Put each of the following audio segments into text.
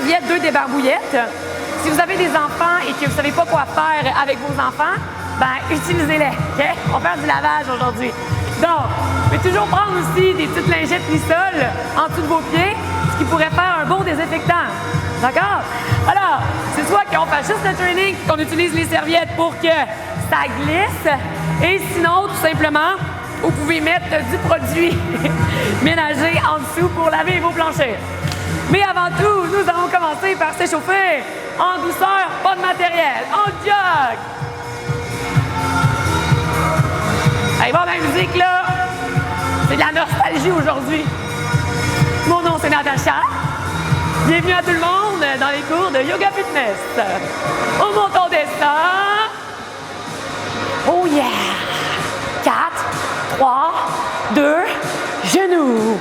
serviettes, 2 débarbouillettes. Si vous avez des enfants et que vous ne savez pas quoi faire avec vos enfants, ben utilisez-les. Okay? On va faire du lavage aujourd'hui. Donc, vous pouvez toujours prendre aussi des petites lingettes Lysol en dessous de vos pieds, ce qui pourrait faire un bon désinfectant. D'accord? Alors, c'est soit qu'on fasse juste le training, qu'on utilise les serviettes pour que ça glisse, et sinon, tout simplement, vous pouvez mettre du produit ménager en dessous pour laver vos planchers. Mais avant tout, nous allons commencer par s'échauffer en douceur, pas de matériel, en jog. Allez voir ma musique là, c'est de la nostalgie aujourd'hui. Mon nom c'est Natacha. Bienvenue à tout le monde dans les cours de Yoga Fitness. On monte, on descend. Oh yeah! 4, 3, 2, genoux.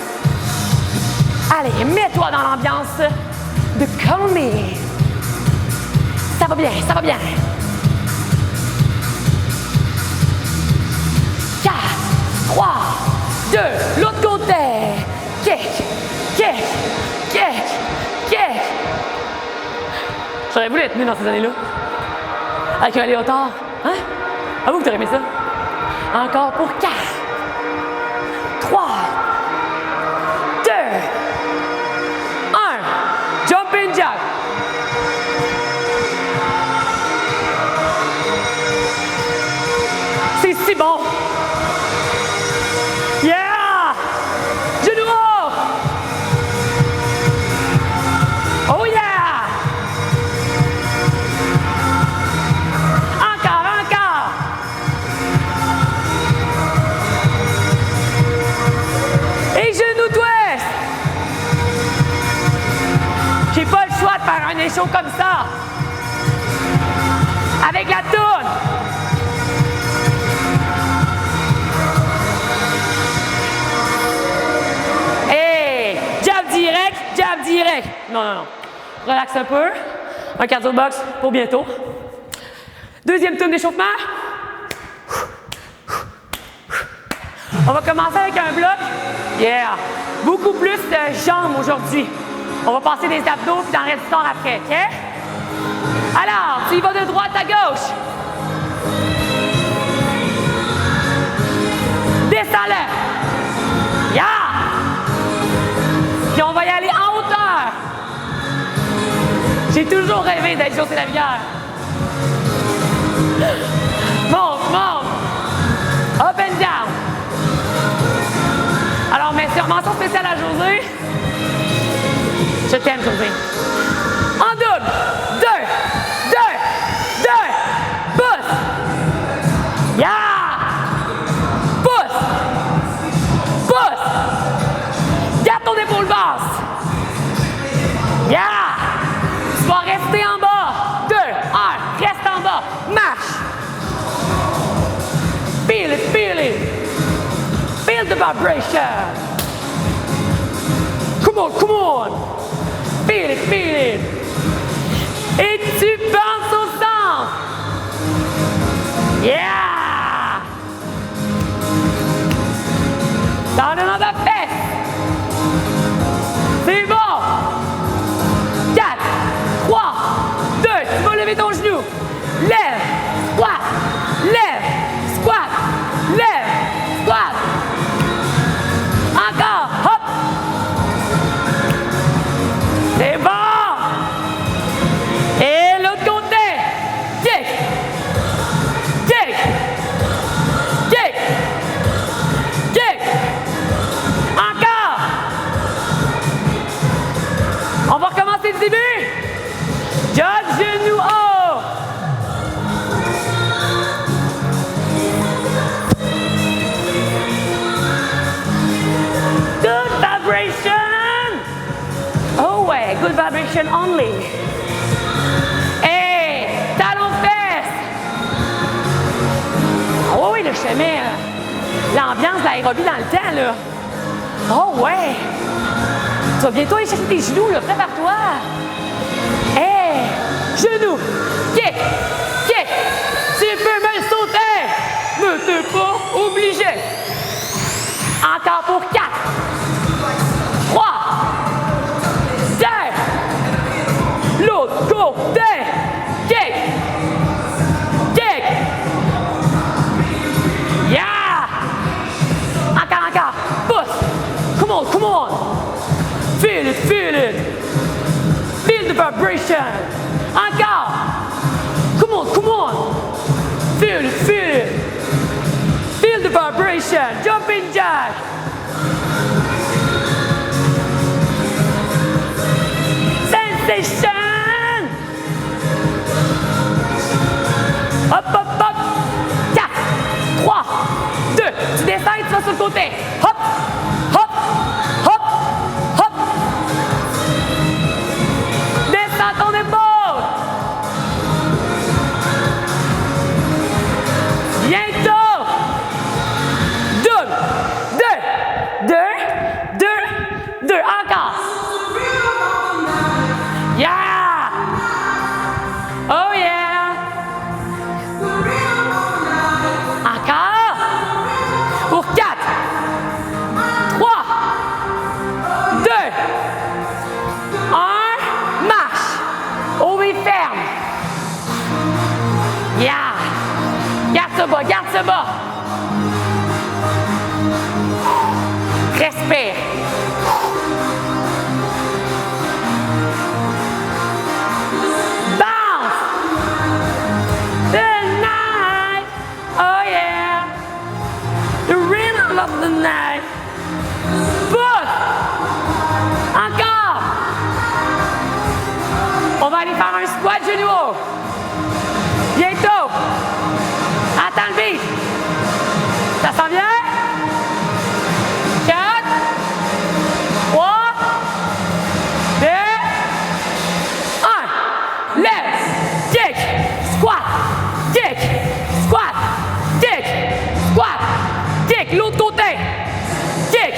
Allez, mets-toi dans l'ambiance de Call Me. Ça va bien, ça va bien. 4, 3, 2, l'autre côté. Kick, kick, kick, kick. J'aurais voulu être né dans ces années-là. Avec un léotard. Hein? Avoue que t'aurais aimé ça. Encore pour 4, 3, 2, 1. Jumping jack. C'est si bon. Yeah! Genoux haut. Oh yeah! Encore, encore. Et genoux twist. J'ai pas le choix de faire un échaud comme ça. Avec la toune. Hey! Jab direct, jab direct. Non, non, non. Relaxe un peu. Un cardio box pour bientôt. Deuxième tourne d'échauffement. On va commencer avec un bloc. Yeah! Beaucoup plus de jambes aujourd'hui. On va passer des abdos puis dans le résistant après, OK? Alors, tu y vas de droite à gauche. Descends-le. Yeah! Puis on va y aller en hauteur. J'ai toujours rêvé d'être José Lavigueur. Monte, monte. Up and down. Alors, mention spéciale à José. Je t'aime, José. En double. 2, 2, 2. Pousse. Yeah! Pousse. Pousse. Garde ton épaule basse. Yeah! Tu vas rester en bas. 2, 1. Reste en bas. Marche. Feel it, feel it. Feel the vibration. Come on, come on. Feel it, feel it. Et tu penses au centre. Yeah! Dans le nom de la fesse. C'est bon. 4, 3, 2. Tu vas lever ton genou. Lève, squat, lève, squat, lève, squat. Encore, hop. C'est bon. Et l'autre côté. Kick, kick, kick, kick. Encore. On va recommencer du début. Jog, genou haut. Good vibration. Oh ouais, good vibration only. Hey, talons fesses. Oh oui, le chemin. L'ambiance de l'aérobie dans le temps, là. Oh ouais. Tu vas bientôt aller chercher tes genoux, là. Prépare-toi. Hey, genoux. Kick, kick. Tu peux me sauter. Mais t'es pas obligé. Encore pour 4, 3, 2, on, come on. Feel it, feel it. Feel the vibration. Encore. Come on, come on. Feel it, feel it. Feel the vibration. Jumping jack. Sensation. Hop, hop, hop. 4, 3, 2. Tu descends et tu vas sur le côté. Hop, hop, hop, hop. Descends ton épaule. Bientôt. 2, 2, 2, 2, 2. Encore. Yeah. Oh yeah. Encore. Pour 4, 3, 2, 1. Marche. Haut et ferme. Yeah. Garde ce bas, garde ce bas. Respire. Bounce. The night. Oh yeah. The rhythm of the night. Push. Encore. On va aller faire un squat genou haut. Bientôt. Attends le beat. Ça s'en vient? 4, 3, 2, 1. Lève. Kick. Squat. Kick. Squat. Kick. Squat. Kick. L'autre côté. Kick.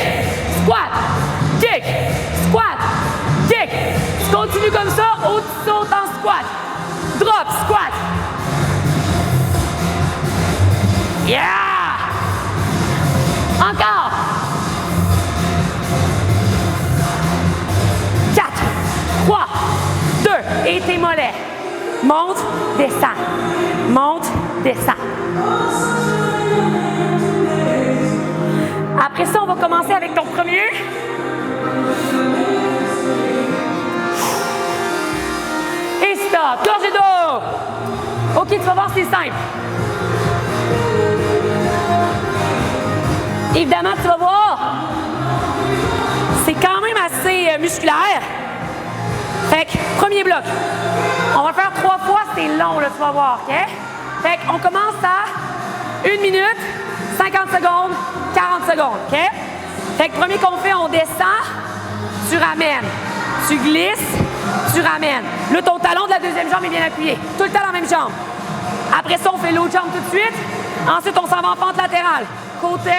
Squat. Kick. Squat. Kick. Tu continues comme ça ou tu sautes en squat. Drop. Squat. Yeah! Encore. 4, 3, 2. Et tes mollets. Monte, descends. Monte, descends. Après ça, on va commencer avec ton premier. Et stop. Gorgée d'eau. OK, tu vas voir, c'est simple. Évidemment, tu vas voir, c'est quand même assez musculaire. Fait que, premier bloc. On va le faire 3 fois, c'est long, là, tu vas voir, OK? Fait qu'on commence à 1 minute, 50 secondes, 40 secondes, OK? Fait que, premier qu'on fait, on descend, tu ramènes. Tu glisses, tu ramènes. Là, ton talon de la deuxième jambe est bien appuyé. Tout le temps la même jambe. Après ça, on fait l'autre jambe tout de suite. Ensuite, on s'en va en pente latérale. Côté.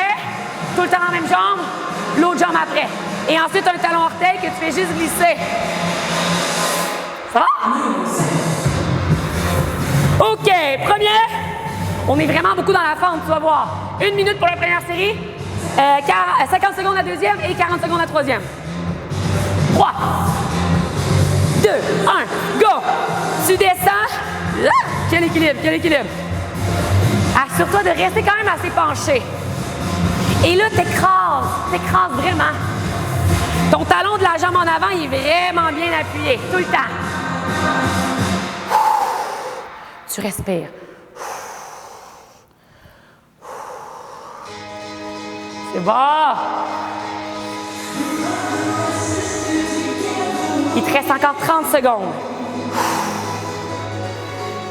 Tout le temps la même jambe, l'autre jambe après. Et ensuite, un talon orteil que tu fais juste glisser. Ça va? OK, premier. On est vraiment beaucoup dans la fente, tu vas voir. 1 minute pour la première série, 50 secondes la deuxième et 40 secondes la troisième. 3, 2, 1, go! Tu descends. Là, quel équilibre, quel équilibre. Assure-toi de rester quand même assez penché. Et là, t'écrases vraiment. Ton talon de la jambe en avant, il est vraiment bien appuyé, tout le temps. Tu respires. C'est bon. Il te reste encore 30 secondes.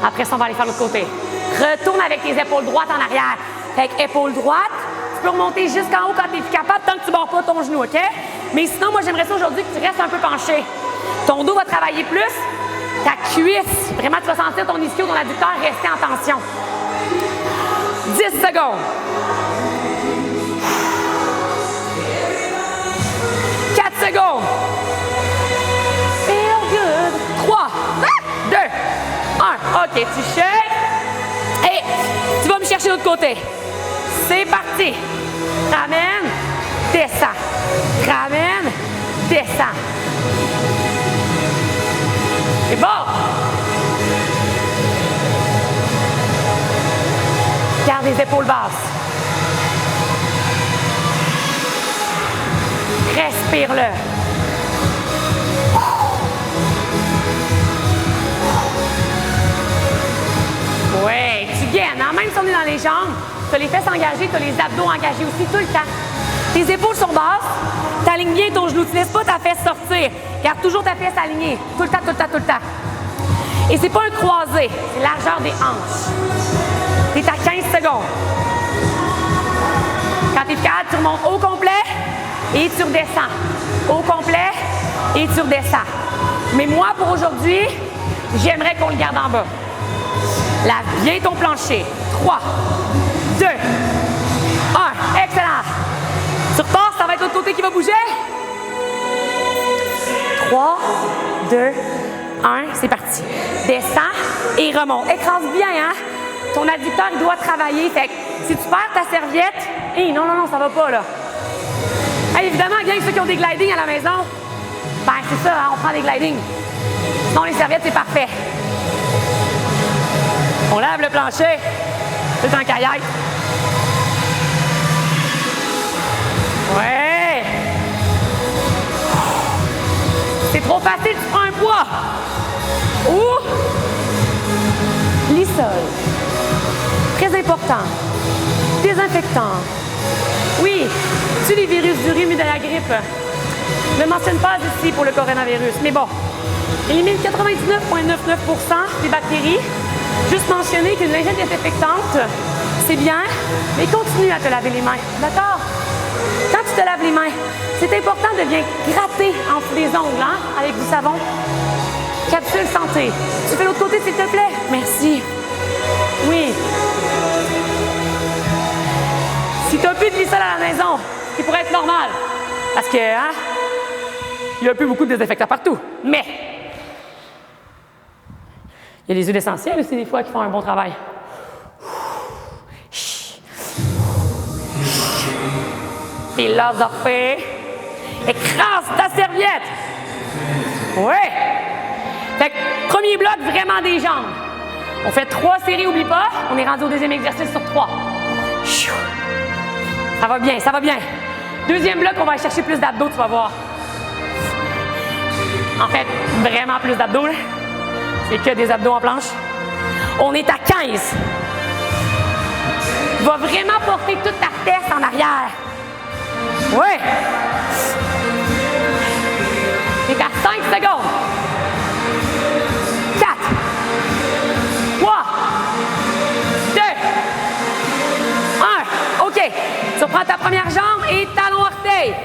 Après ça, on va aller faire l'autre côté. Retourne avec tes épaules droites en arrière. Fait que épaule droite, tu peux remonter jusqu'en haut quand tu es capable, tant que tu ne barres pas ton genou, OK? Mais sinon, moi, j'aimerais ça aujourd'hui que tu restes un peu penché. Ton dos va travailler plus. Ta cuisse, vraiment, tu vas sentir ton ischio, ton adducteur rester en tension. 10 secondes. 4 secondes. Feel good. 3, 2, 1. OK, tu shakes. Et tu vas me chercher de l'autre côté. C'est parti. Ramène, descends. Ramène, descends. C'est bon. Garde les épaules basses. Respire-le. Oui, tu gaines. Hein? Même si on est dans les jambes, tu as les fesses engagées, tu as les abdos engagés aussi tout le temps. Tes épaules sont basses, tu alignes bien ton genou. Tu ne laisses pas ta fesse sortir. Garde toujours ta fesse alignée. Tout le temps, tout le temps, tout le temps. Et c'est pas un croisé, c'est largeur des hanches. Tu es à 15 secondes. Quand tu es calme, tu remontes au complet et tu redescends. Au complet et tu redescends. Mais moi, pour aujourd'hui, j'aimerais qu'on le garde en bas. Lave bien ton plancher. 3, 2, 1. Excellent. Tu repars, ça va être l'autre côté qui va bouger. 3, 2, 1. C'est parti. Descends et remonte. Écrase bien, hein? Ton adducteur, il doit travailler. Fait que si tu perds ta serviette, non, ça va pas, là. Hey, évidemment, gang, ceux qui ont des gliding à la maison, ben c'est ça, hein, on prend des gliding. Sinon, les serviettes, c'est parfait. On lave le plancher. C'est un kayak. Ouais. C'est trop facile, tu prends un poids. Ou lissol. Très important. Désinfectant. Oui, tue les virus du rhume et de la grippe. Ne mentionne pas ici pour le coronavirus. Mais bon, élimine 99,99% des bactéries. Juste mentionner qu'une lingette désinfectante, c'est bien, mais continue à te laver les mains. D'accord? Quand tu te laves les mains, c'est important de bien gratter en dessous des ongles, hein, avec du savon. Capsule santé. Tu fais l'autre côté, s'il te plaît? Merci. Oui. Si tu n'as plus de lissol à la maison, ce qui pourrait être normal, parce que, hein, il n'y a plus beaucoup de désinfectants partout, mais il y a les huiles essentielles aussi, des fois, qui font un bon travail. Philosophie. Écrase ta serviette. Ouais. Fait que, premier bloc, vraiment des jambes. On fait 3 séries, oublie pas. On est rendu au deuxième exercice sur 3. Ça va bien, ça va bien. Deuxième bloc, on va aller chercher plus d'abdos, tu vas voir. En fait, vraiment plus d'abdos, là. C'est que des abdos en planche. On est à 15. Va vraiment porter toute ta tête en arrière. Oui. T'es à 5 secondes. 4, 3, 2, 1. OK. Tu reprends ta première jambe et talon orteil.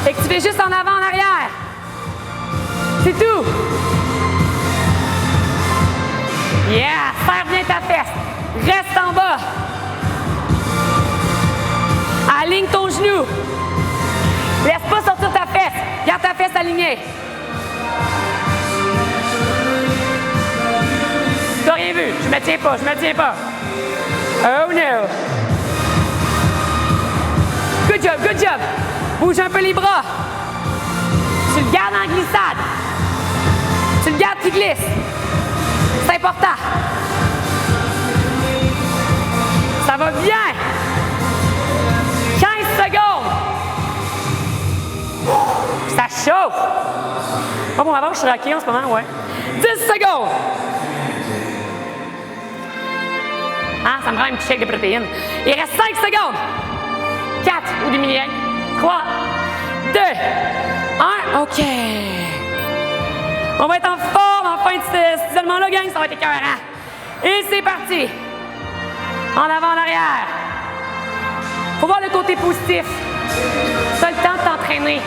Fait que tu fais juste en avant, en arrière. C'est tout. Yeah! Serre bien ta fesse. Reste en bas. Aligne ton genou. Laisse pas sortir ta fesse. Garde ta fesse alignée. T'as rien vu. Je me tiens pas, je me tiens pas. Oh no. Good job, good job. Bouge un peu les bras. Tu le gardes en glissade. Tu le gardes qui glisse. C'est important. Ça va bien. 15 secondes. Ça chauffe. Oh, bon, avant, je suis raqué en ce moment, ouais. 10 secondes. Ah, ça me prend un petit shake de protéines. Il reste 5 secondes. 4 ou des milliers. 3, 2, 1. OK. On va être en forme en fin de cet isolement-là, gang. Ça va être écœurant. Et c'est parti. En avant, en arrière. Faut voir le côté positif. Tu as le temps de t'entraîner.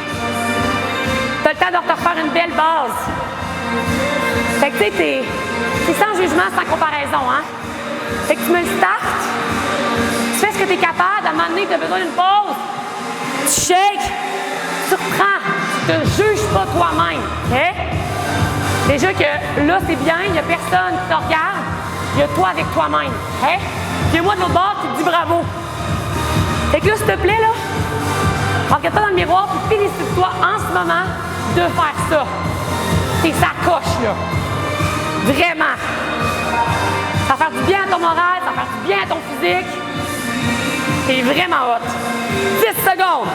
Tu as le temps de te refaire une belle base. Fait que tu sais, c'est sans jugement, sans comparaison, hein? Fait que tu me le startes. Tu fais ce que tu es capable. À un moment donné, tu as besoin d'une pause. Tu shakes. Tu reprends. Tu te juges pas toi-même. OK? Déjà que là, c'est bien, il n'y a personne qui te regarde, il y a toi avec toi-même. Hein? Viens-moi de l'autre bord, tu te dis bravo. Fait que là, s'il te plaît, là, regarde-toi dans le miroir et félicite-toi en ce moment de faire ça. T'es sa coche, là. Vraiment. Ça va faire du bien à ton moral, ça va faire du bien à ton physique. T'es vraiment hot. 10 secondes.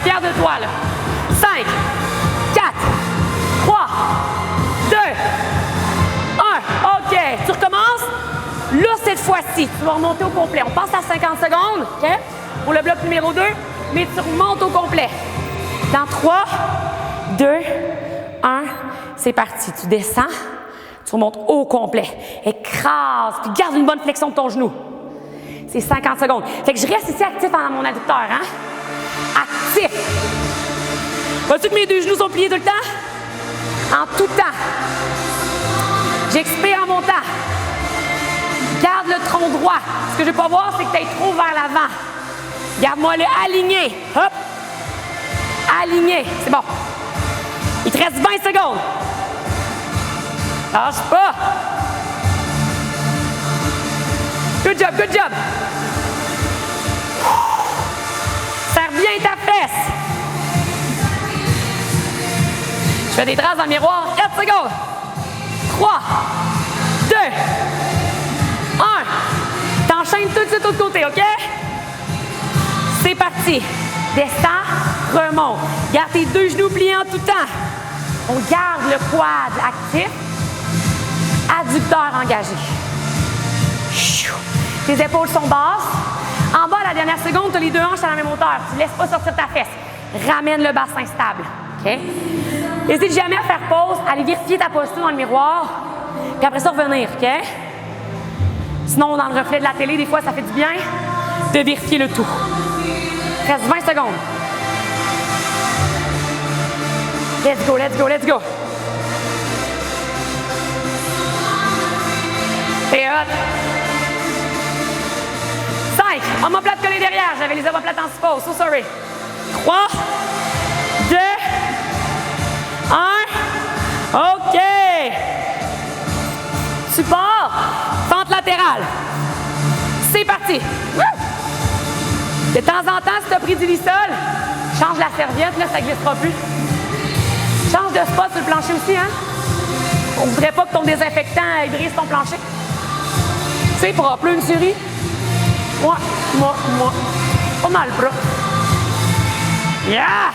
fier de toi, là. 5, 4, 3, 2, 1. OK. Tu recommences. Là, cette fois-ci, tu vas remonter au complet. On passe à 50 secondes, OK? Pour le bloc numéro 2, mais tu remontes au complet. Dans 3, 2, 1, c'est parti. Tu descends, tu remontes au complet. Écrase, puis garde une bonne flexion de ton genou. C'est 50 secondes. Fait que je reste ici actif en mon adducteur, hein? Actif. Vois-tu que mes deux genoux sont pliés tout le temps? En tout temps. J'expire en montant. Garde le tronc droit. Ce que je ne veux pas voir, c'est que tu ailles trop vers l'avant. Garde-moi le aligné. Hop. Aligné. C'est bon. Il te reste 20 secondes. Lâche pas. Good job, good job. Serre bien ta fesse. Je fais des traces dans le miroir. 4 secondes. 3, 2, 1. T'enchaînes tout de suite de l'autre côté, OK? C'est parti. Descends, remonte. Garde tes deux genoux pliés en tout temps. On garde le quad actif. Adducteur engagé. Tes épaules sont basses. En bas, à la dernière seconde, tu as les deux hanches à la même hauteur. Tu ne laisses pas sortir ta fesse. Ramène le bassin stable. OK? N'hésite jamais à faire pause, aller vérifier ta posture dans le miroir, puis après ça, revenir. OK? Sinon, dans le reflet de la télé, des fois, ça fait du bien de vérifier le tout. Il reste 20 secondes. Let's go, let's go, let's go. C'est hot. 5. Omoplate collée derrière. J'avais les omoplates en suppose. So sorry. 3, 2, 1. OK. Support. Fente latérale. C'est parti. De temps en temps, si tu as pris du lissol, change la serviette, là, ça ne glissera plus. Change de spot sur le plancher aussi, hein? On ne voudrait pas que ton désinfectant brise ton plancher. Tu sais, propre, une souris. Moi. Pas mal propre. Yeah!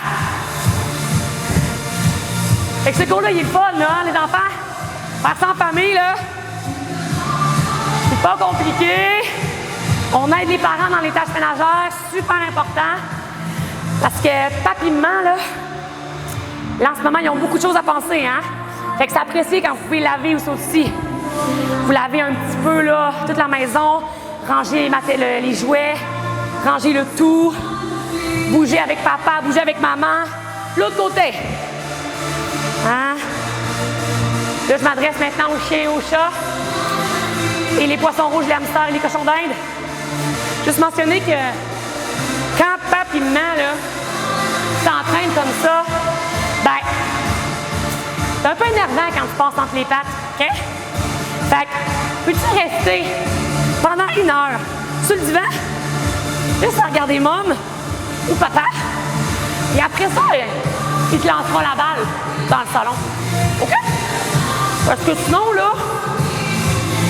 Fait que ce cours-là, il est le fun, là, hein, les enfants? Faire ça en famille, là. C'est pas compliqué. On aide les parents dans les tâches ménagères, super important. Parce que papillement, là, en ce moment, ils ont beaucoup de choses à penser, hein? Fait que c'est apprécié quand vous pouvez laver aussi. Vous lavez un petit peu, là, toute la maison, ranger les jouets, ranger le tout, bouger avec papa, bouger avec maman. L'autre côté. Hein? Là, je m'adresse maintenant aux chiens et aux chats. Et les poissons rouges, les hamsters et les cochons d'Inde. Juste mentionner que quand papa et maman, là, s'entraînent comme ça, ben, c'est un peu énervant quand tu passes entre les pattes, OK? Fait que, peux-tu rester pendant 1 heure sur le divan, juste à regarder môme ou papa, et après ça, ils te lanceront la balle dans le salon. OK? Parce que sinon, là,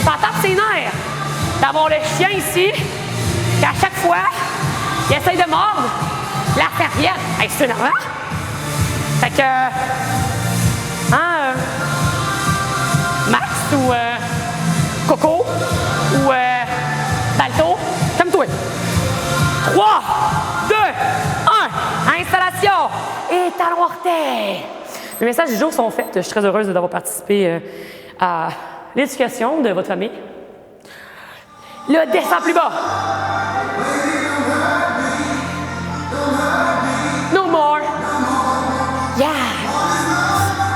ça tape ses nerfs d'avoir le chien ici, qu'à chaque fois, il essaye de mordre la serviette. Hey, c'est énervant. Fait que, Max ou Coco ou Balto, comme toi. 3, 2, 1, installation et talons orteils. Les messages du jour sont faits. Je suis très heureuse d'avoir participé à l'éducation de votre famille. Là, descends plus bas. No more. Yeah.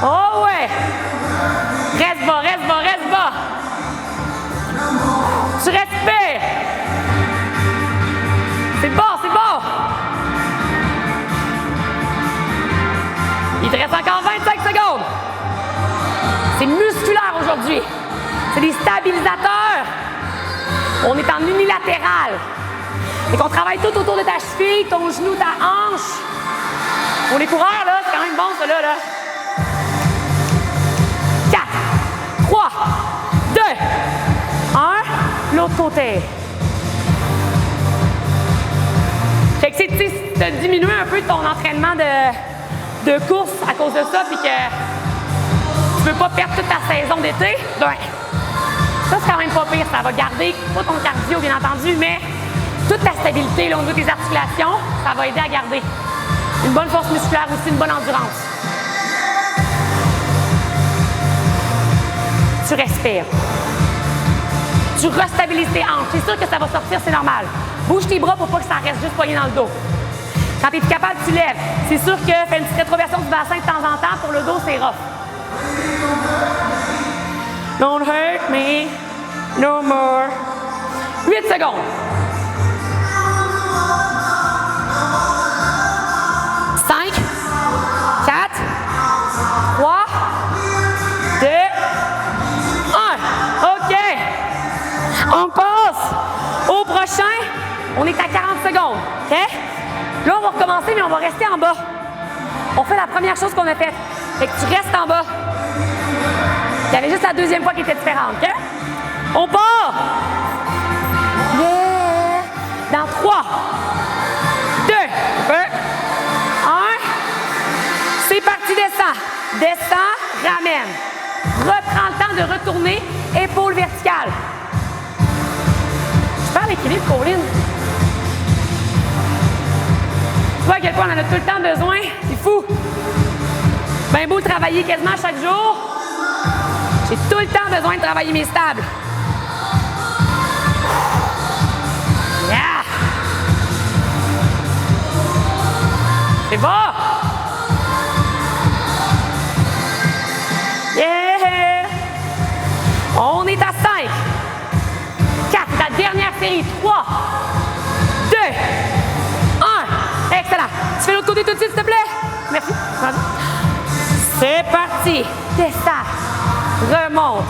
Oh ouais. Reste bas, reste bas, reste bas. Tu respires. C'est bon, c'est bon. Il te reste encore 25 secondes. C'est musculaire aujourd'hui. C'est des stabilisateurs. On est en unilatéral. Et qu'on travaille tout autour de ta cheville, ton genou, ta hanche. Pour les coureurs, là, c'est quand même bon, ça, là. 4, 3, 2, 1. L'autre côté. Fait que c'est tu as diminué un peu ton entraînement de course à cause de ça, puis que tu ne veux pas perdre toute ta saison d'été, ben, ça, c'est quand même pas pire. Ça va garder, pas ton cardio, bien entendu, mais toute ta stabilité là, au niveau des articulations, ça va aider à garder une bonne force musculaire aussi, une bonne endurance. Tu respires. Tu restabilises tes hanches. C'est sûr que ça va sortir, c'est normal. Bouge tes bras pour pas que ça reste juste poigné dans le dos. Quand tu es capable, tu lèves. C'est sûr que fais une petite rétroversion du bassin de temps en temps. Pour le dos, c'est rough. Don't hurt me no more. 8 secondes. 5, 4, 3, 2, 1. OK. On passe au prochain. On est à 40 secondes. OK? Là, on va recommencer, mais on va rester en bas. On fait la première chose qu'on a faite. Fait que tu restes en bas. Il y avait juste la deuxième fois qui était différente. OK? On part. Yeah. Dans 3, 2, 1. C'est parti, descends. Descends, ramène. Reprends le temps de retourner, épaule verticale. Je perds l'équilibre, Colline. Tu vois à quel point on en a tout le temps besoin? C'est fou. Bien beau de travailler quasiment chaque jour. J'ai tout le temps besoin de travailler mes stables. Yeah! C'est bon! Yeah! On est à 5, 4, la dernière série, 3, 2, 1. Excellent. Tu fais l'autre côté tout de suite, s'il te plaît? Merci. C'est parti. Descends. Remonte.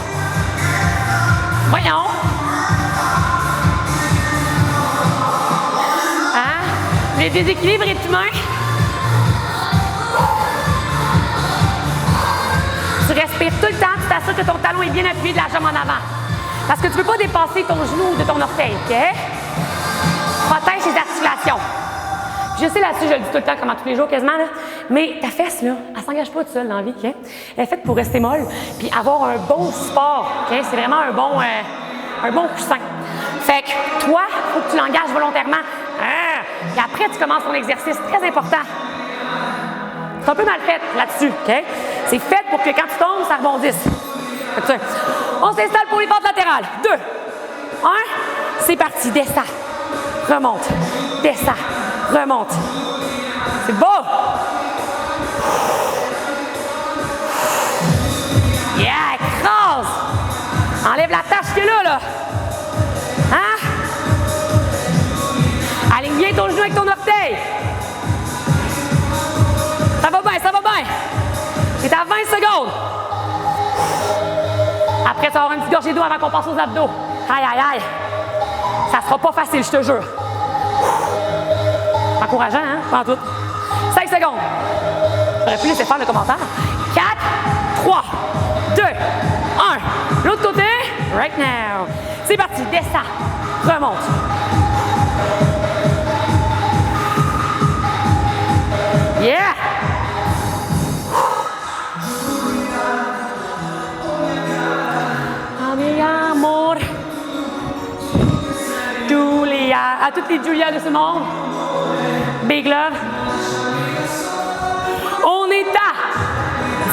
Voyons. Hein? Le déséquilibre est humain. Tu respires tout le temps, tu t'assures que ton talon est bien appuyé de la jambe en avant. Parce que tu ne peux pas dépasser ton genou de ton orteil, OK? Protège tes articulations. Puis je sais là-dessus, je le dis tout le temps, comme tous les jours quasiment, là, mais ta fesse, là, elle ne s'engage pas toute seule dans la vie, OK? Elle est faite pour rester molle, puis avoir un bon support, OK? C'est vraiment un bon coussin. Fait que toi, il faut que tu l'engages volontairement. Puis après, tu commences ton exercice, très important. C'est un peu mal fait là-dessus, OK? C'est fait pour que quand tu tombes, ça rebondisse. On s'installe pour les pentes latérales. 2, 1, c'est parti. Descends, remonte, descends, remonte. C'est beau! Yeah, écrase! Enlève la tâche qui est là. Hein? Aligne bien ton genou avec ton orteil. Ça va bien, ça va bien. C'est à 20 secondes. Après, tu vas avoir une petite gorgée d'eau avant qu'on passe aux abdos. Aïe, aïe, aïe. Ça sera pas facile, je te jure. Encourageant, hein? Pas en tout. 5 secondes. J'aurais pu laisser faire le commentaire. 4, 3, 2, 1. L'autre côté. Right now. C'est parti. Descends. Remonte. Yeah! Amor. Julia. À toutes les Julia de ce monde. Big love. On est à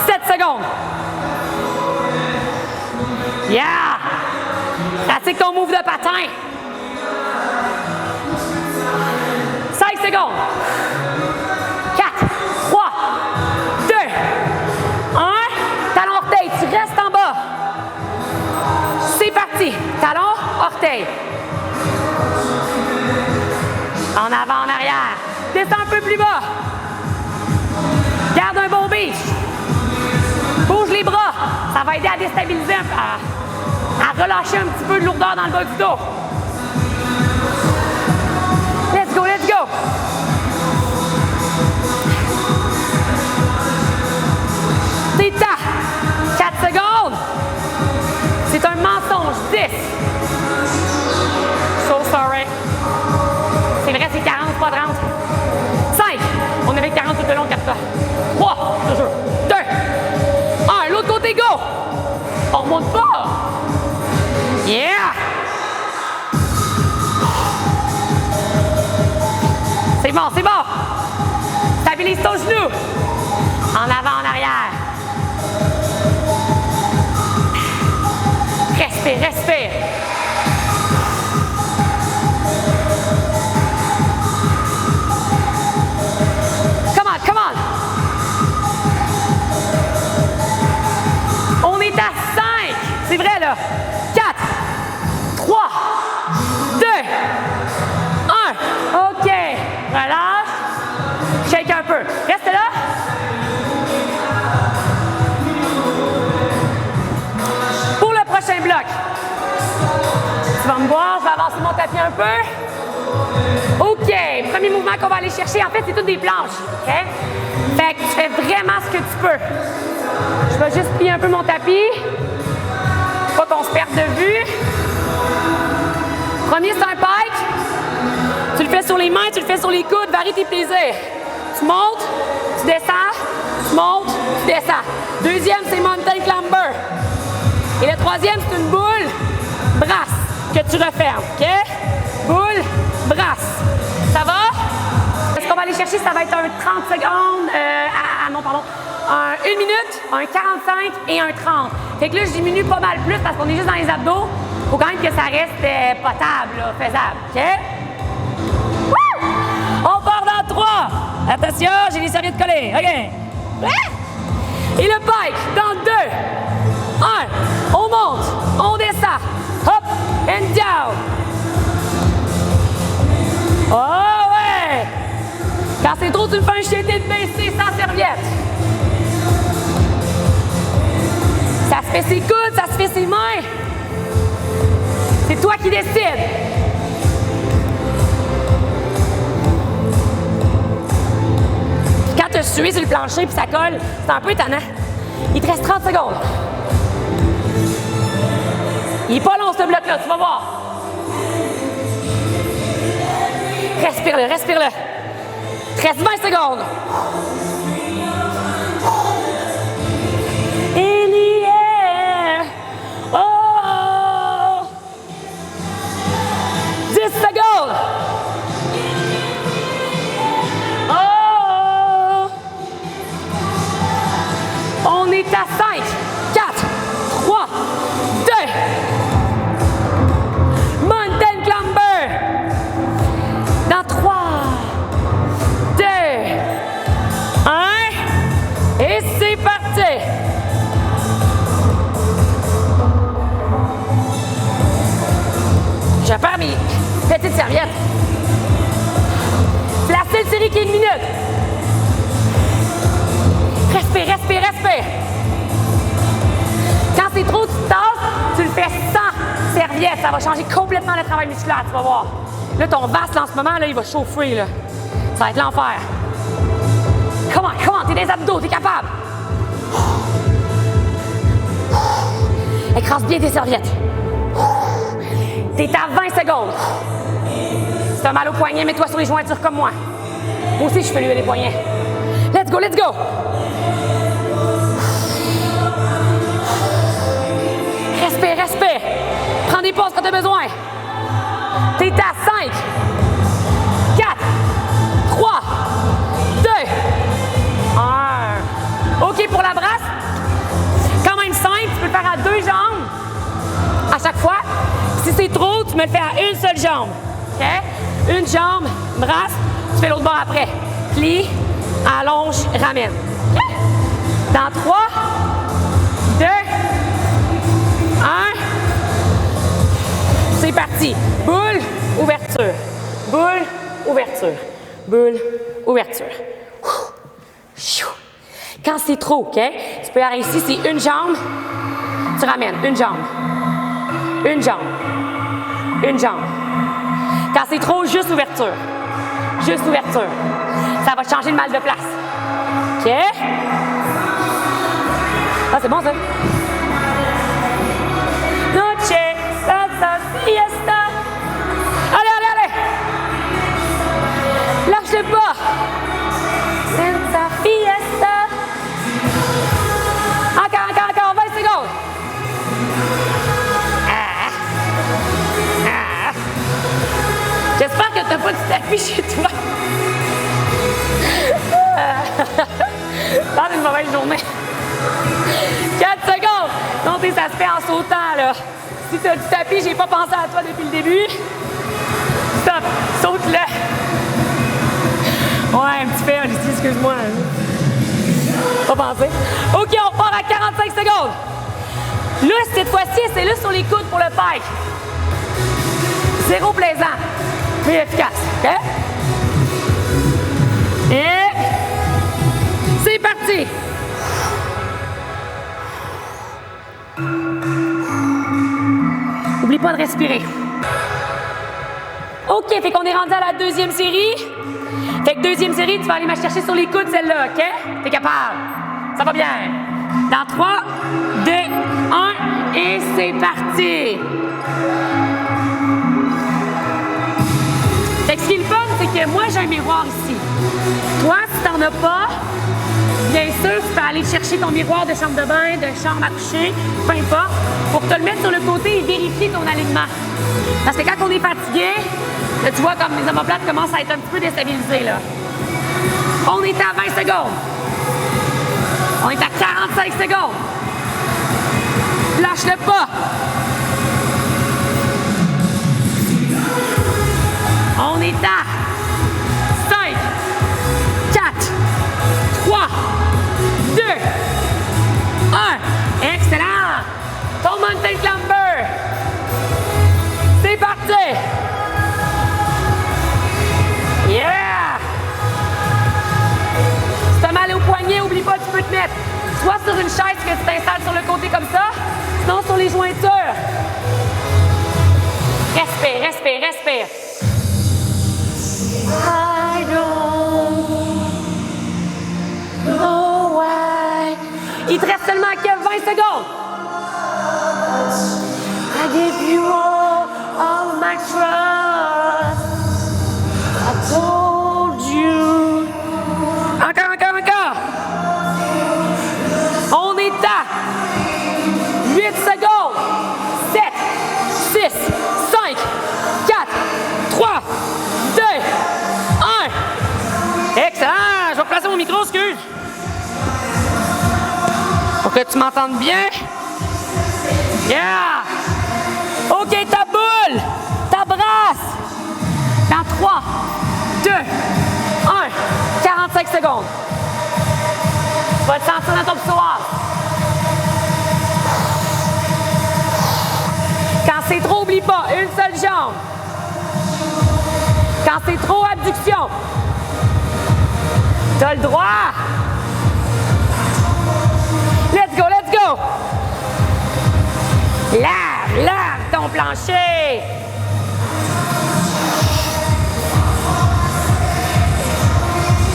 7 secondes. Yeah! Pratique ton move de patin. 5 secondes. 4, 3, 2, 1. Talon orteil, tu restes en bas. C'est parti. Talon, orteil. En avant, en arrière. Descends un peu plus bas. Garde un bon beach. Bouge les bras. Ça va aider à déstabiliser un peu, à relâcher un petit peu de lourdeur dans le bas du dos. Let's go, let's go. C'est temps. 4 secondes. C'est un mensonge. 10. So sorry. C'est vrai, c'est 40, pas 30. ton genou. En avant, en arrière. Respire, respire. Come on, come on. On est à 5. C'est vrai, là. 4, 3, 2, 1. OK. Relâche. Shake un peu. Reste là. Pour le prochain bloc, tu vas me voir, je vais avancer mon tapis un peu. OK. Premier mouvement qu'on va aller chercher, en fait, c'est toutes des planches. OK? Fait que tu fais vraiment ce que tu peux. Je vais juste plier un peu mon tapis. Pas qu'on se perde de vue. Premier, c'est un pike. Tu le fais sur les mains, tu le fais sur les coudes, varie tes plaisirs. Tu montes, tu descends, tu montes, tu descends. Deuxième, c'est mountain climber. Et le troisième, c'est une boule brasse que tu refermes. OK? Boule, brasse. Ça va? Ce qu'on va aller chercher, ça va être un 30 secondes. Un 1 minute, un 45 et un 30. Fait que là, je diminue pas mal plus parce qu'on est juste dans les abdos. Faut quand même que ça reste potable, là, faisable. OK? Woo! On part dans 3. Attention, j'ai les serviettes collées. OK? Et le bike dans 2. 1. On monte, on descend. Hop, and down. Oh ouais! Quand c'est trop, tu me fais un jeté de baisser sans serviette. Ça se fait ses coudes, ça se fait ses mains. C'est toi qui décides. Puis quand tu as sué sur le plancher puis ça colle, c'est un peu étonnant. Il te reste 30 secondes. Il est pas long ce bloc-là, tu vas voir. Respire-le, respire-le. Il te reste 20 secondes. In the air. Oh! 10 secondes. Oh! On est à 5, 4, 3, 2. Mountain climber. Dans 3, 2, 1. Et c'est parti. Je perds mes petites serviettes. C'est la seule série qui est 1 minute. Respire, respire, respire. Quand c'est trop, tu te tasses, tu le fais sans serviette. Ça va changer complètement le travail musculaire, tu vas voir. Là, ton vasque, en ce moment, là, il va chauffer. Là. Ça va être l'enfer. Comment, t'es des abdos, t'es capable. Écrase bien tes serviettes. T'es à 20 secondes. Si t'as mal au poignet, mets-toi sur les jointures comme moi. Moi aussi, je fais lever les poignets. Let's go, let's go! Respire, respire. Prends des pauses quand t'as besoin. T'es à 5, 4, 3, 2, 1. OK pour la brasse. Quand même simple, tu peux le faire à 2 jambes à chaque fois. Si c'est trop, tu me le fais à une seule jambe. OK? Une jambe, brasse, tu fais l'autre bord après. Plie, allonge, ramène. OK? Dans 3, 2, 1. C'est parti. Boule, ouverture. Boule, ouverture. Boule, ouverture. Quand c'est trop, OK? Tu peux arrêter ici, c'est une jambe. Tu ramènes une jambe. Une jambe. Une jambe. Quand c'est trop, juste ouverture. Juste ouverture. Ça va changer le mal de place. OK? Ah, c'est bon, ça? Noche, salsa, fiesta. Allez, allez, allez! Lâche le bas. Salsa, fiesta. Encore, 20 secondes. J'espère que tu n'as pas de tapis chez toi. mauvaise journée. 4 secondes. Non, ça se fait en sautant, là. Si tu as du tapis, j'ai pas pensé à toi depuis le début. Stop. Saute-le. Ouais, un petit fail ici, excuse-moi. Pas pensé. OK, on part à 45 secondes. Là, cette fois-ci, c'est là sur les coudes pour le pike. Zéro plaisant, mais efficace. OK? Et c'est parti. Oublie pas de respirer. OK, fait qu'on est rendu à la deuxième série. Fait que deuxième série, tu vas aller me chercher sur les coudes celle-là, OK? T'es capable. Ça va bien. Dans 3, 2, 1, et c'est parti. Fait que ce qui est le fun, c'est que moi, j'ai un miroir ici. Toi, si t'en as pas, bien sûr, tu peux aller chercher ton miroir de chambre de bain, de chambre à coucher, peu importe, pour te le mettre sur le côté et vérifier ton alignement. Parce que quand on est fatigué, là, tu vois comme les omoplates commencent à être un petit peu déstabilisés, là. On est à 20 secondes. On est à 45 secondes. Lâche-le pas. On est à 5, 4, 3, 2, 1. Excellent. Ton mountain climber. C'est parti. Yeah. Si t'as mal au poignet, oublie pas, tu peux te mettre soit sur une chaise que tu t'installes sur le côté comme ça, sinon sur les jointures. Respire, respire, respire. I don't know why. Il te reste seulement que 20 secondes. I give you all my trust. I told you. Encore, encore, encore. On est à 8 secondes. 7, 6, 5, 4, 3, 2, 1. Excellent. Je vais placer mon micro, excuse. Pour que tu m'entendes bien. Yeah. OK, ta boule. Ta brasse. Dans 3, 2, 1. 45 secondes. Tu vas te sentir dans ton psoas. Quand c'est trop, oublie pas, une seule jambe. Quand c'est trop, abduction. T'as le droit. Let's go, let's go. Lave, lave ton plancher.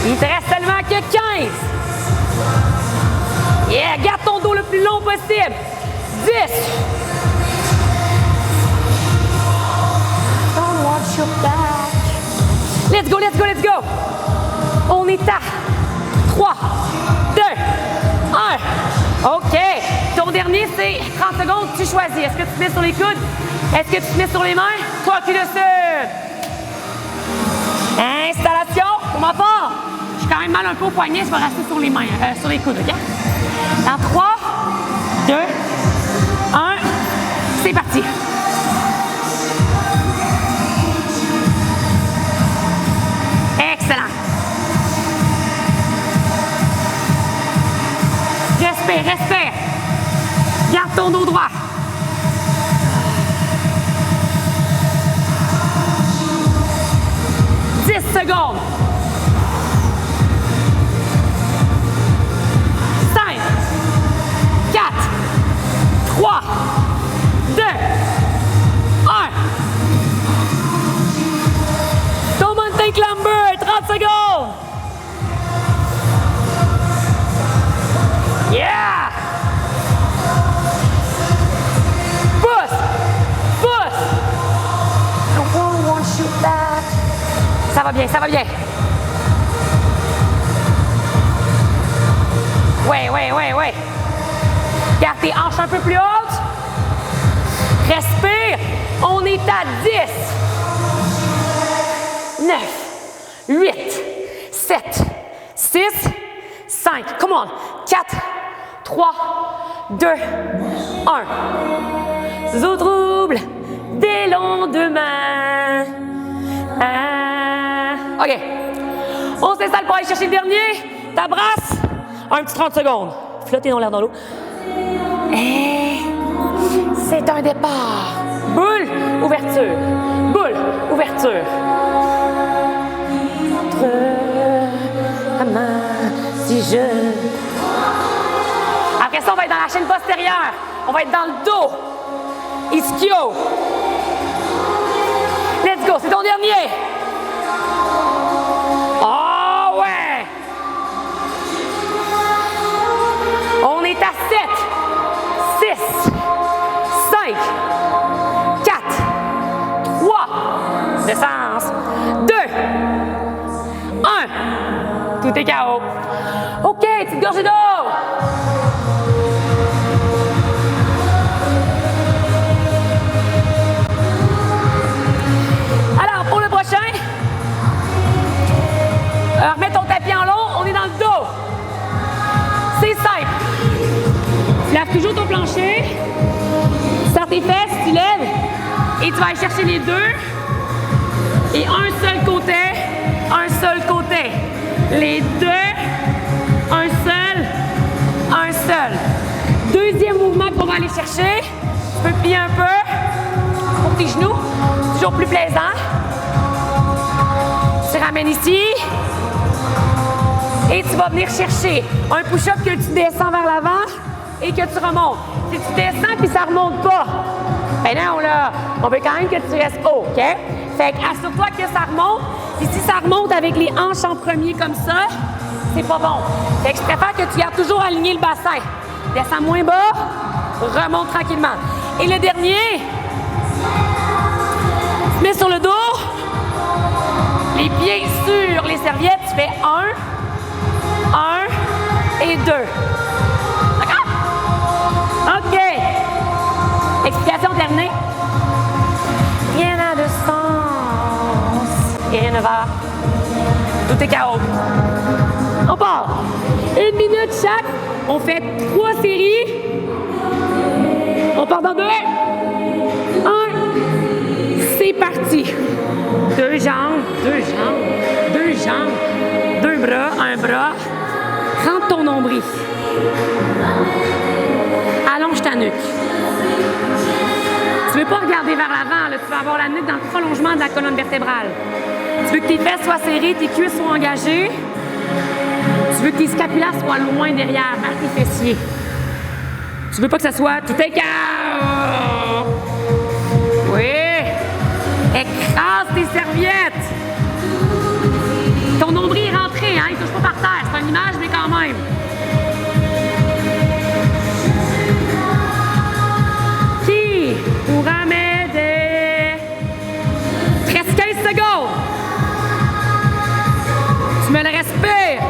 Il te reste seulement que 15. Yeah, garde ton dos le plus long possible. 10. Don't want your back. Let's go, let's go, let's go. On est à 3, 2, 1. OK. Ton dernier, c'est 30 secondes. Tu choisis. Est-ce que tu te mets sur les coudes? Est-ce que tu te mets sur les mains? Toi qui décides. Installation. Pour ma part, j'ai quand même mal un peu au poignet. Je vais rester sur les mains, sur les coudes, OK? Dans 3, 2, 1. C'est parti. Excellent. Respire, respire. Garde ton dos droit. Secondes. 5, 4, 3, 2, 1. Ton mountain climber, 30 secondes. Yeah! Pousse! Pousse! I won't want you back. Ça va bien, ça va bien. Ouais, ouais, ouais, ouais. Garde tes hanches un peu plus hautes. Respire. On est à 10. 9, 8, 7, 6, 5. Come on. 4, 3, 2, 1. Sous trouble des lendemains. OK. On s'installe pour aller chercher le dernier. T'abrasse. Un petit 30 secondes. Flotter dans l'air dans l'eau. Et c'est un départ. Boule, ouverture. Boule, ouverture. Entre la main, si je... Après ça, on va être dans la chaîne postérieure. On va être dans le dos. Ischio. Let's go, c'est ton dernier. Oh ouais. On est à 7, 6, 5, 4, 3, descente, 2, 1. Tout est KO. OK, petite gorgée d'eau. Alors, pour le prochain, remets ton tapis en long, on est dans le dos. C'est simple. Tu lèves toujours ton plancher, sors tes fesses, tu lèves et tu vas aller chercher les deux. Et un seul côté, un seul côté. Les deux, un seul, un seul. Deuxième mouvement qu'on va aller chercher, tu peux plier un peu pour tes genoux, toujours plus plaisant. Tu ramènes ici. Et tu vas venir chercher un push-up que tu descends vers l'avant et que tu remontes. Si tu descends puis ça ne remonte pas, ben non, là, on veut quand même que tu restes haut, OK? Fait que assure-toi que ça remonte. Et si ça remonte avec les hanches en premier comme ça, c'est pas bon. Fait que je préfère que tu gardes toujours aligné le bassin. Descends moins bas, remonte tranquillement. Et le dernier, tu mets sur le dos, les pieds sur les serviettes, tu fais 1 et 2. D'accord? OK. Explication terminée. Rien n'a de sens. Et rien ne va. Tout est KO. On part. 1 minute chaque. On fait 3 séries. On part dans 2. 1. C'est parti. 2 jambes, 2 jambes, 2 jambes, 2 bras, 1 bras. Rentre ton nombril. Allonge ta nuque. Tu ne veux pas regarder vers l'avant, tu vas avoir la nuque dans le prolongement de la colonne vertébrale. Tu veux que tes fesses soient serrées, tes cuisses soient engagées. Tu veux que tes scapulaires soient loin derrière, vers tes fessiers. Tu veux pas que ça soit tout écart. Oui. Écrase tes serviettes. Ton nombril est rentré, hein? Il ne touche pas par terre. C'est une image, mais quand même. Qui pourra m'aider? 13-15 secondes. Tu me le respires.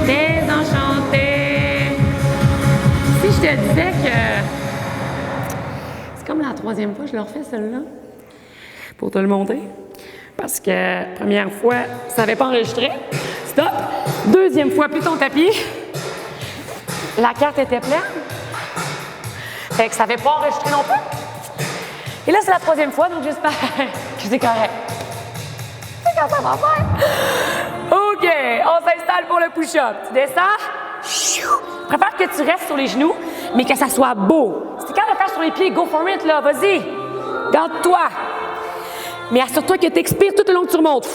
Désenchanté. Si je te disais que... C'est comme la 3e fois que je le refais, celle-là. Pour te le montrer. Parce que première fois, ça n'avait pas enregistré. Stop. Deuxième fois, plus ton tapis. La carte était pleine. Fait que ça n'avait pas enregistré non plus. Et là, c'est la 3e fois, donc j'espère que c'est correct. C'est quand ça va faire. OK, on s'installe pour le push-up. Tu descends. Je préfère que tu restes sur les genoux, mais que ça soit beau. Si tu es capable de faire sur les pieds, go for it, là. Vas-y. Garde-toi. Mais assure-toi que tu expires tout le long que tu remontes.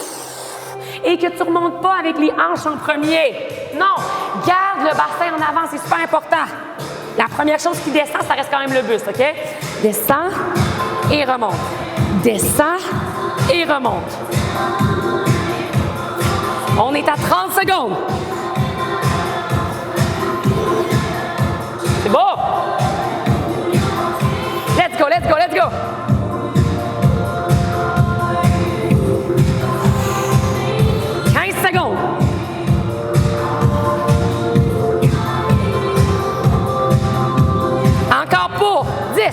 Et que tu ne remontes pas avec les hanches en premier. Non, garde le bassin en avant, c'est super important. La première chose qui descend, ça reste quand même le buste, OK? Descends et remonte. Descends et remonte. On est à 30 secondes. C'est beau. Let's go, let's go, let's go. Encore pour 10.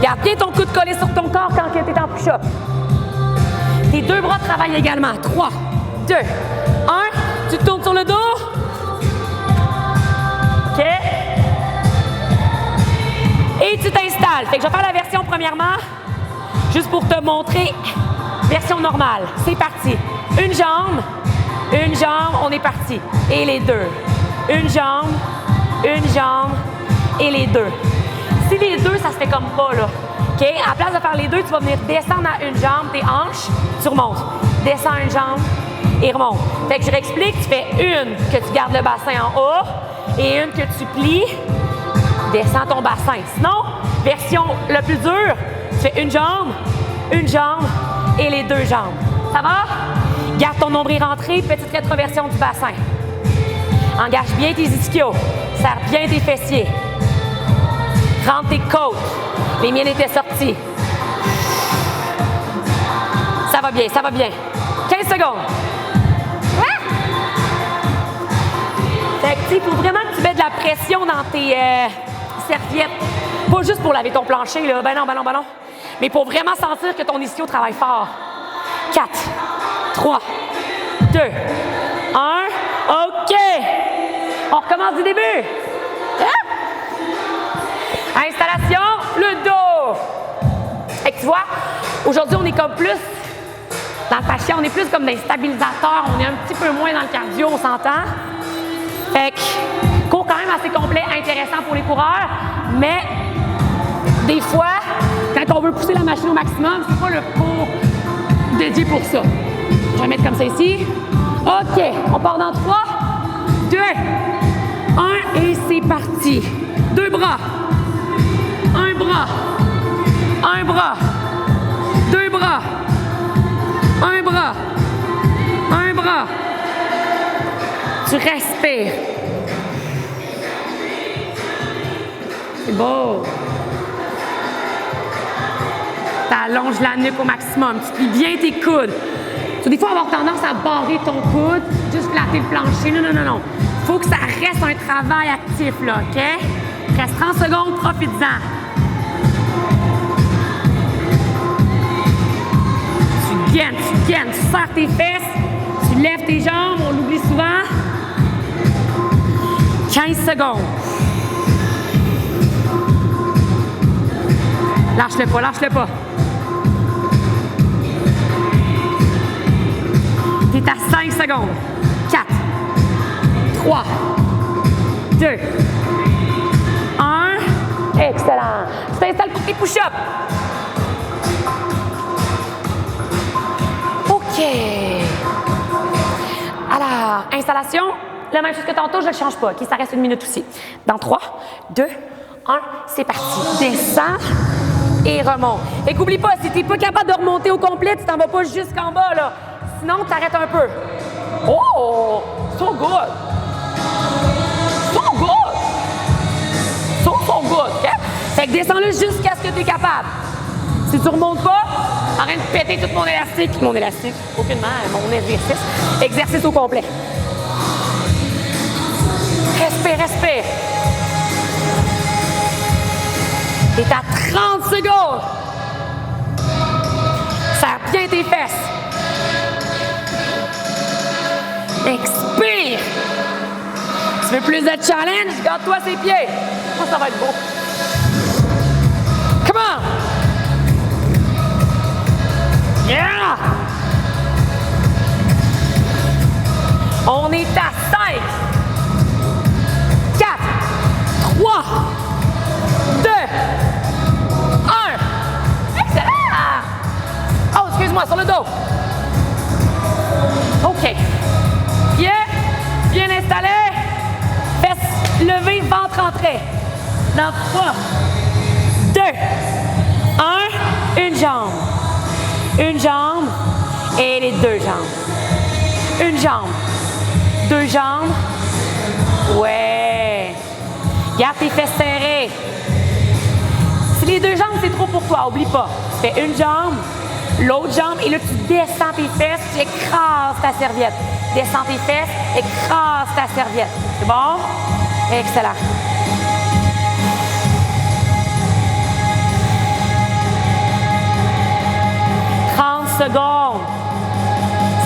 Garde bien ton coude collé sur ton corps quand tu es en push-up. Tes deux bras travaillent également. 3, 2, 1. Tu te tournes sur le dos. OK? Et tu t'installes. Fait que je vais faire la version premièrement, juste pour te montrer. Version normale. C'est parti. Une jambe, on est parti. Et les deux. Une jambe, et les deux. Si les deux, ça se fait comme pas, là. OK? À place de faire les deux, tu vas venir descendre à une jambe, tes hanches, tu remontes. Descends une jambe et remonte. Fait que je réexplique, tu fais une que tu gardes le bassin en haut et une que tu plies, descends ton bassin. Sinon, version le plus dure, tu fais une jambe et les deux jambes. Ça va? Garde ton nombril rentré, petite rétroversion du bassin. Engage bien tes ischios. Serre bien tes fessiers. Rentre tes côtes. Les miennes étaient sorties. Ça va bien, ça va bien. 15 secondes. Fait que, il faut vraiment que tu mettes de la pression dans tes serviettes. Pas juste pour laver ton plancher, là. Ben non. Mais pour vraiment sentir que ton ischio travaille fort. 4, 3, 2, 1. OK. On recommence du début. Installation, le dos. Et tu vois, aujourd'hui, on est comme plus dans le fascia, on est plus comme des stabilisateurs, on est un petit peu moins dans le cardio, on s'entend. Fait que, cours quand même assez complet, intéressant pour les coureurs, mais des fois, quand on veut pousser la machine au maximum, c'est pas le cours dédié pour ça. Je vais mettre comme ça ici. OK, on part dans 3, 2, 1 et c'est parti. Deux bras. Un bras. Un bras. Deux bras. Un bras. Un bras. Tu respires. C'est beau. Tu allonges la nuque au maximum. Tu plies bien tes coudes. Tu vas des fois avoir tendance à barrer ton coude, juste flatter le plancher. Non. Il faut que ça reste un travail actif, là, OK? Reste 30 secondes, profites-en. Tu gaines, tu serres tes fesses, tu lèves tes jambes, on l'oublie souvent. 15 secondes. Lâche-le pas. T'es à 5 secondes. 4, 3, 2, 1. Excellent. Tu t'installes pour tes push-ups. OK. Alors, installation. La même chose que tantôt, je ne le change pas. OK, ça reste 1 minute aussi. Dans 3, 2, 1, c'est parti. Descends et remonte. Et qu'oublie pas, si tu n'es pas capable de remonter au complet, tu t'en vas pas jusqu'en bas, là. Sinon, tu arrêtes un peu. Oh! So good! So good! So good! OK? Fait que descends-le jusqu'à ce que tu es capable. Si tu ne remontes pas, arrête de péter tout mon élastique. Aucunement, mon exercice. Exercice au complet. Respire. T'es à 30 secondes. Serre bien tes fesses. Expire. Tu veux plus de challenge? Garde-toi ses pieds. Oh, ça va être beau. Come on. Yeah! On est à 5. 4, 3, 2, 1. Excellent! Oh, excuse-moi, sur le dos. OK. Pieds bien installés. Fesses levées, ventre entré. Dans 3, 2, 1. Une jambe. Une jambe et les deux jambes. Une jambe. Deux jambes. Ouais. Garde tes fesses serrées. Si les deux jambes, c'est trop pour toi, oublie pas. Tu fais une jambe, l'autre jambe, et là, tu descends tes fesses, tu écrases ta serviette. Descends tes fesses, écrase ta serviette. C'est bon? Excellent. Secondes.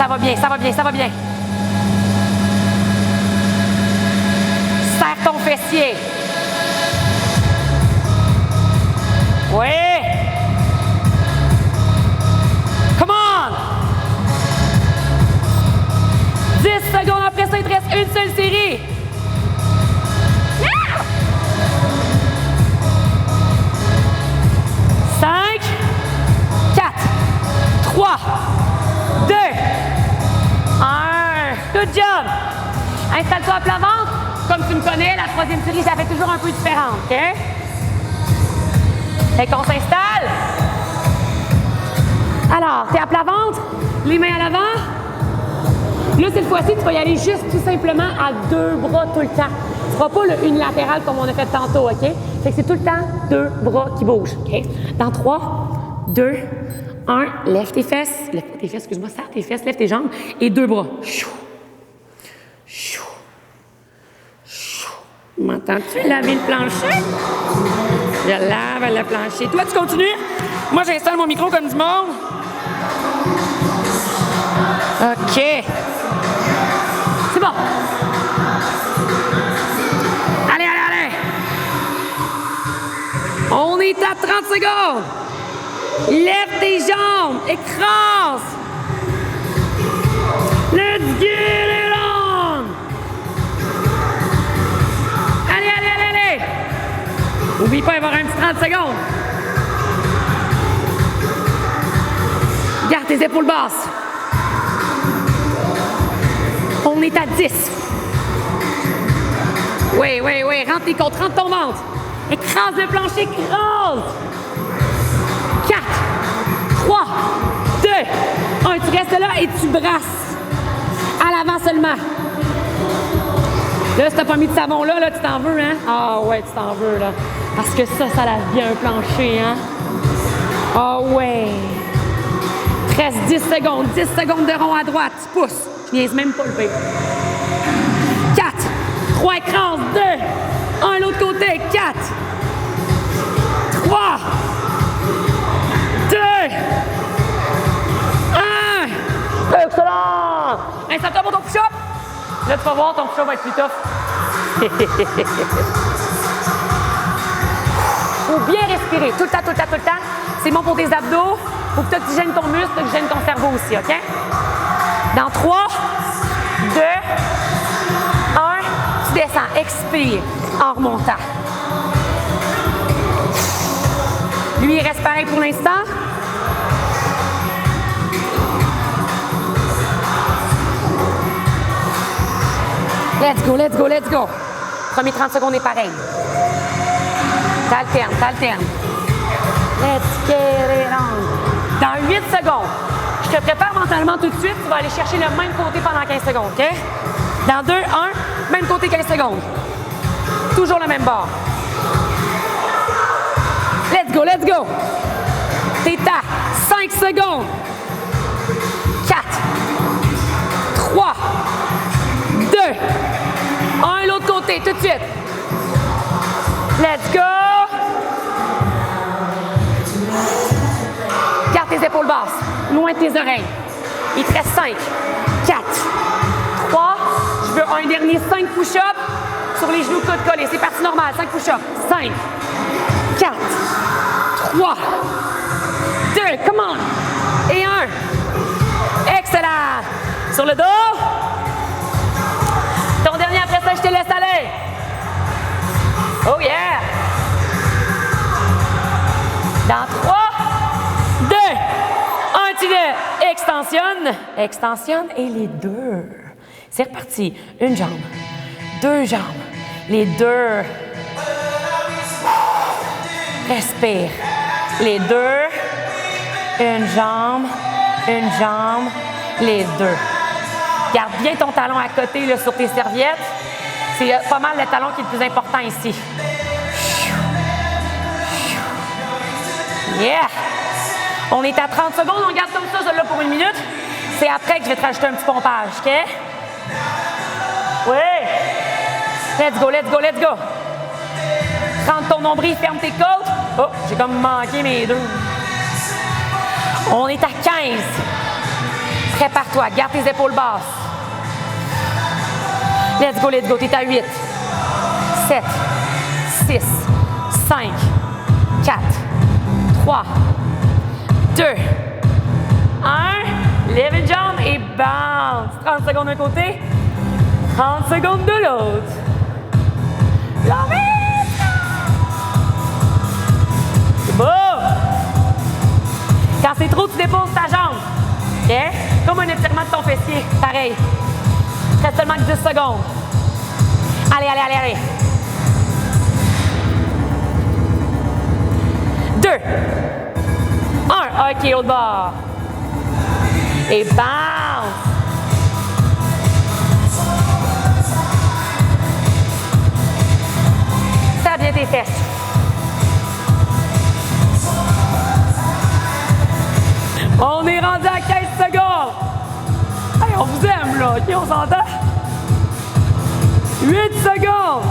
Ça va bien, ça va bien, ça va bien. Serre ton fessier. Oui. Come on. 10 secondes après ça, il te reste une seule série. Yeah! 5, 4, 3, 2, 1. Good job. Installe-toi à plat ventre. Comme tu me connais, la troisième série, ça fait toujours un peu différent, OK? Fait qu'on s'installe. Alors, t'es à plat ventre, les mains à l'avant. Là, cette fois-ci, tu vas y aller juste tout simplement à 2 bras tout le temps. Tu ne feras pas le unilatéral comme on a fait tantôt, OK? Fait que c'est tout le temps 2 bras qui bougent, OK? Dans 3, 2, 1, lève tes fesses, excuse-moi, serre tes fesses, lève tes jambes et 2 bras. Chou, chou, chou. M'entends-tu laver le plancher? Je lave le plancher. Toi, tu continues? Moi, j'installe mon micro comme du monde. OK. C'est bon. Allez, allez, allez. On est à 30 secondes. Lève tes jambes. Écrase. Let's get it on. Allez, allez, allez, allez. N'oublie pas, il va y avoir un petit 30 secondes. Garde tes épaules basses. On est à 10. Oui, oui, oui. Rentre tes côtes, rentre ton ventre. Écrase le plancher, écrase. 4, 3, 2, 1. Tu restes là et tu brasses. À l'avant seulement. Là, si t'as pas mis de savon là, tu t'en veux, hein? Ah ouais, tu t'en veux, là. Parce que ça lave bien un plancher, hein? Ah ouais. Reste 10 secondes. 10 secondes de rond à droite. Tu pousses. Je niaise même pas le pire. 4, 3, écrase, 2, 1, l'autre côté, 4, 3, 2, 1. Excellent! Installe-toi pour ton push-up. Là, tu vas voir, ton push-up va être plus tough. Faut bien respirer, tout le temps, tout le temps, tout le temps. C'est bon pour tes abdos. Faut que tu oxygènes ton muscle, tu oxygènes ton cerveau aussi, OK? Dans 3, 2, 1, tu descends. Expire en remontant. Lui, il reste pareil pour l'instant. Let's go, let's go, let's go. Premier 30 secondes est pareil. T'alternes, t'alternes. Let's get it on. Dans 8 secondes, je te prépare mentalement tout de suite. Tu vas aller chercher le même côté pendant 15 secondes, OK? Dans 2, 1, même côté 15 secondes. Toujours le même bord. Let's go, let's go. T'es à 5 secondes. 4, 3, 2, 1, l'autre côté, tout de suite. Let's go. Garde tes épaules basses, loin de tes oreilles. Il te reste 5, 4, 3. Je veux un dernier 5 push-ups sur les genoux côte collés. C'est parti normal, 5 push-ups. 5, 4, 3, 2, come on. Et 1. Excellent. Sur le dos. Ton dernier après ça, je te laisse aller. Oh yeah. Dans 3, 2, 1, tu le extensionnes. Extensionne et les deux. C'est reparti. Une jambe, 2 jambes, les 2. Respire. Les 2. Une jambe, les 2. Garde bien ton talon à côté là, sur tes serviettes. C'est pas mal le talon qui est le plus important ici. Yeah! On est à 30 secondes, on garde comme ça, là pour 1 minute. C'est après que je vais te rajouter un petit pompage, OK? Oui! Let's go, let's go, let's go! Rentre ton nombril, ferme tes côtes. Oh, j'ai comme manqué mes 2. On est à 15. Prépare-toi. Garde tes épaules basses. Let's go, let's go. T'es à 8, 7, 6, 5, 4, 3, 2, 1. Lève une jambe et bounce. 30 secondes d'un côté, 30 secondes de l'autre. C'est beau. Quand c'est trop, tu déposes ta jambe. OK? Comme un étirement de ton fessier. Pareil. Il reste seulement 10 secondes. Allez, allez, allez, allez. 2, 1. OK, autre bord. Et bounce. Serre bien tes fesses. On est rendu à 15 secondes. Hey, on vous aime, là. OK, on s'entend? 8 secondes.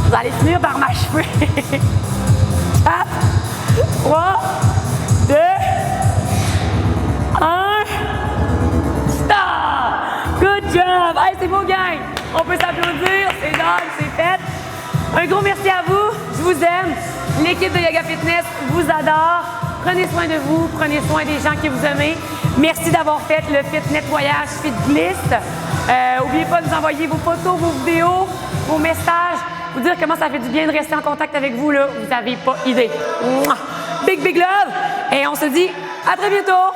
Vous allez finir par m'achever. 4, 3, 2, 1. Stop! Good job! Hey, c'est beau, gang! On peut s'applaudir. C'est done, c'est fait. Un gros merci à vous. Je vous aime. L'équipe de Yoga Fitness vous adore. Prenez soin de vous, prenez soin des gens que vous aimez. Merci d'avoir fait le Fit Nettoyage, Fit Glisse. N'oubliez pas de nous envoyer vos photos, vos vidéos, vos messages, vous dire comment ça fait du bien de rester en contact avec vous, là. Vous n'avez pas idée. Mouah! Big, big love! Et on se dit à très bientôt!